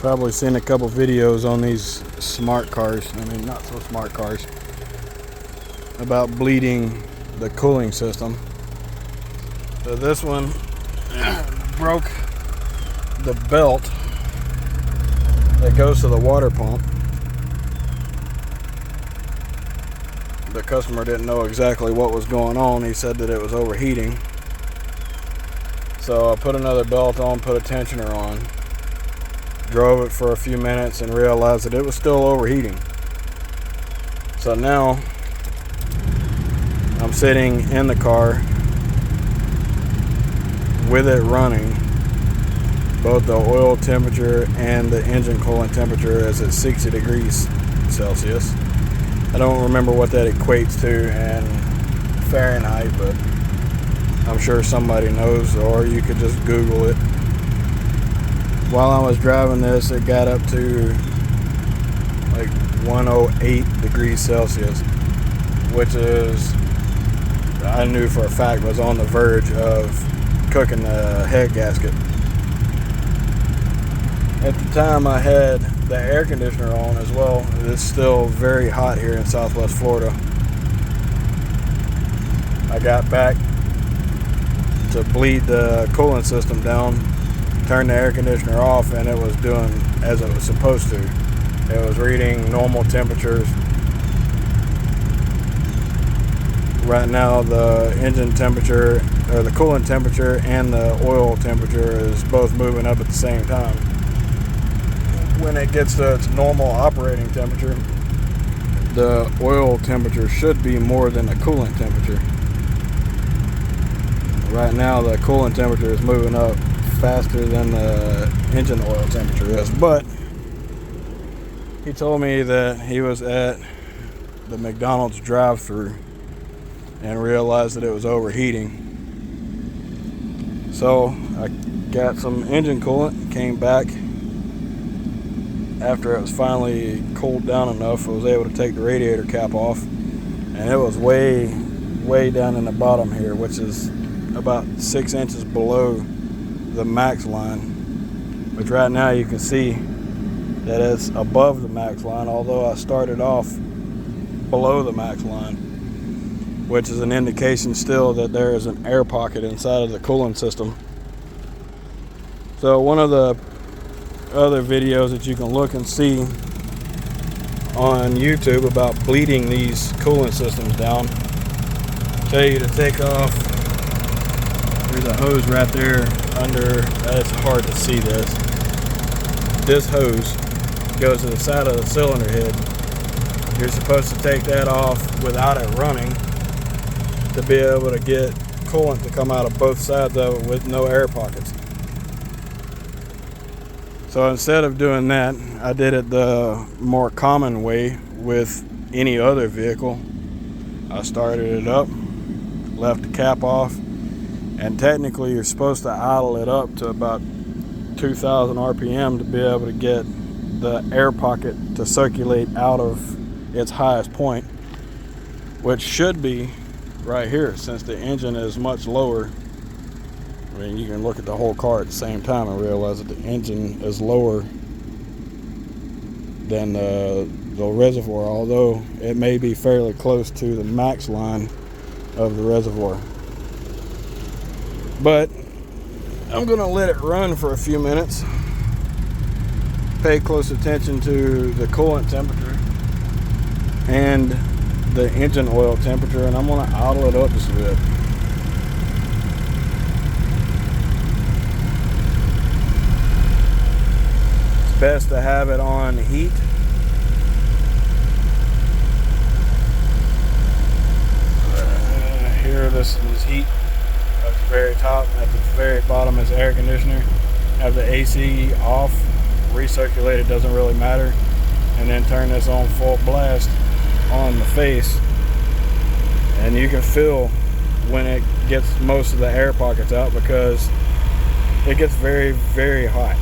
Probably seen a couple videos on these smart cars, I mean not so smart cars, about bleeding the cooling system. So this one broke the belt that goes to the water pump. The customer didn't know exactly what was going on. He said that it was overheating. So I put another belt on, put a tensioner on, drove it for a few minutes and realized that it was still overheating. So now I'm sitting in the car with it running. Both the oil temperature and the engine coolant temperature is at 60 degrees Celsius. I don't remember what that equates to in Fahrenheit, but I'm sure somebody knows, or you could just Google it. While I was driving this, it got up to like 108 degrees Celsius, which is, I knew for a fact, was on the verge of cooking the head gasket. At the time I had the air conditioner on as well. It's still very hot here in Southwest Florida. I got back to bleed the coolant system down, turned the air conditioner off, and it was doing as it was supposed to. It was reading normal temperatures. Right now the engine temperature, or the coolant temperature, and the oil temperature is both moving up at the same time. When it gets to its normal operating temperature, the oil temperature should be more than the coolant temperature. Right now the coolant temperature is moving up faster than the engine oil temperature is, but he told me that he was at the McDonald's drive-thru and realized that it was overheating. So I got some engine coolant, came back. After it was finally cooled down enough, I was able to take the radiator cap off, and it was way down in the bottom here, which is about 6 inches below the max line, which right now you can see that it's above the max line, although I started off below the max line, which is an indication still that there is an air pocket inside of the cooling system. So one of the other videos that you can look and see on YouTube about bleeding these coolant systems down tell you to take off, there's a hose right there under, it's hard to see this hose goes to the side of the cylinder head. You're supposed to take that off without it running to be able to get coolant to come out of both sides of it with no air pockets. So instead of doing that, I did it the more common way with any other vehicle. I started it up, left the cap off, and technically you're supposed to idle it up to about 2,000 RPM to be able to get the air pocket to circulate out of its highest point, which should be right here, since the engine is much lower. I mean, you can look at the whole car at the same time and realize that the engine is lower than the reservoir, although it may be fairly close to the max line of the reservoir. But I'm gonna let it run for a few minutes, pay close attention to the coolant temperature and the engine oil temperature, and I'm gonna idle it up just a bit. It's best to have it on heat. Here, this is heat at the very top. At the very bottom is air conditioner. Have the AC off, recirculate, it doesn't really matter, and then turn this on full blast on the face, and you can feel when it gets most of the air pockets out, because it gets very, very hot.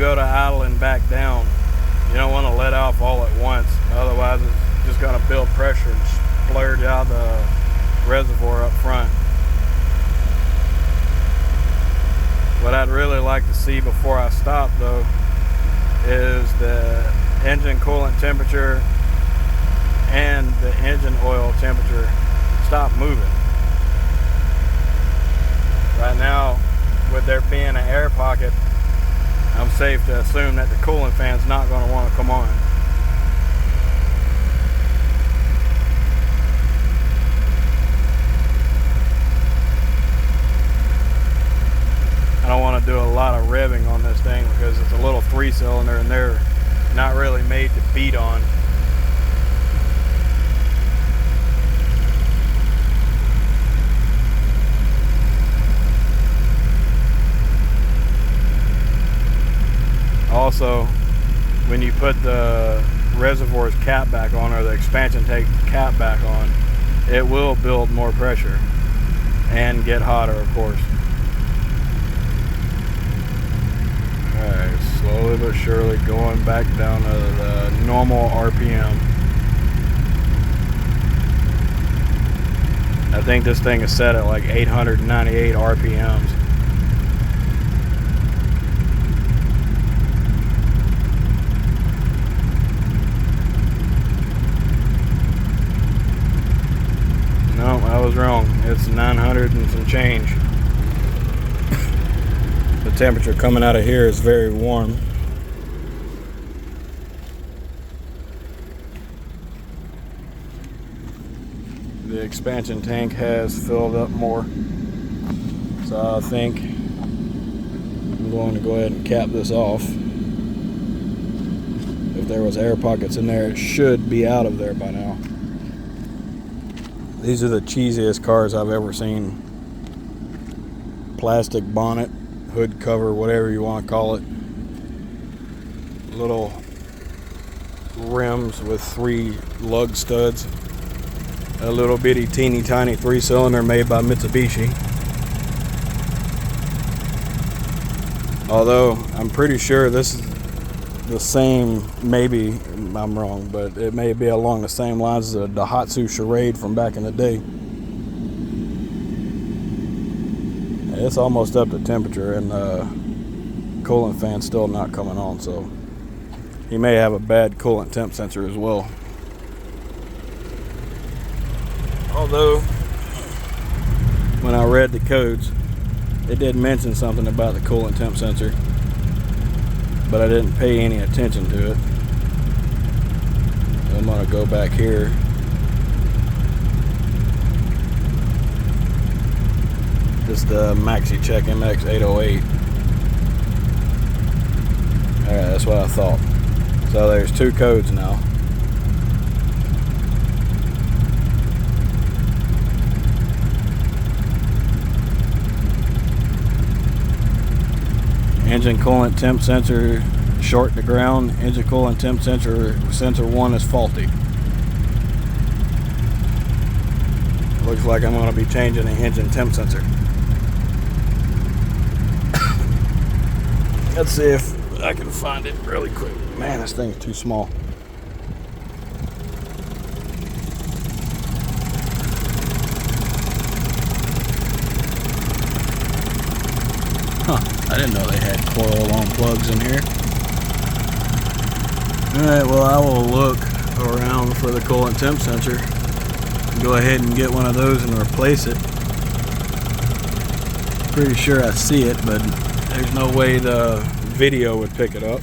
go to idling back down, you don't want to let off all at once, otherwise it's just going to build pressure and splurge out the reservoir up front. What I'd really like to see before I stop though is the engine coolant temperature and the engine oil temperature stop moving. Right now, with there being an air pocket, I'm safe to assume that the coolant fan's not going to want to come on. I don't want to do a lot of revving on this thing because it's a little 3-cylinder and they're not really made to beat on. Also, when you put the reservoir's cap back on, or the expansion tank cap back on, it will build more pressure and get hotter, of course. Alright, slowly but surely going back down to the normal RPM. I think this thing is set at like 898 RPMs. No, I was wrong. It's 900 and some change. The temperature coming out of here is very warm. The expansion tank has filled up more. So I think I'm going to go ahead and cap this off. If there was air pockets in there, it should be out of there by now. These are the cheesiest cars I've ever seen. Plastic bonnet, hood cover, whatever you want to call it. Little rims with 3 lug studs. A little bitty teeny tiny 3-cylinder made by Mitsubishi. Although I'm pretty sure this is the same, maybe I'm wrong, but it may be along the same lines as the Daihatsu Charade from back in the day. It's almost up to temperature and the coolant fan's still not coming on, so he may have a bad coolant temp sensor as well. Although when I read the codes, it did mention something about the coolant temp sensor, but I didn't pay any attention to it. I'm gonna go back here. This is the Maxi Check MX 808. Alright, that's what I thought. So there's 2 codes now. Engine coolant temp sensor short to ground. Engine coolant temp sensor 1 is faulty. Looks like I'm going to be changing the engine temp sensor. Let's see if I can find it really quick. Man, this thing is too small. I didn't know they had coil-on plugs in here. Alright, well I will look around for the coolant temp sensor. Go ahead and get one of those and replace it. Pretty sure I see it, but there's no way the video would pick it up.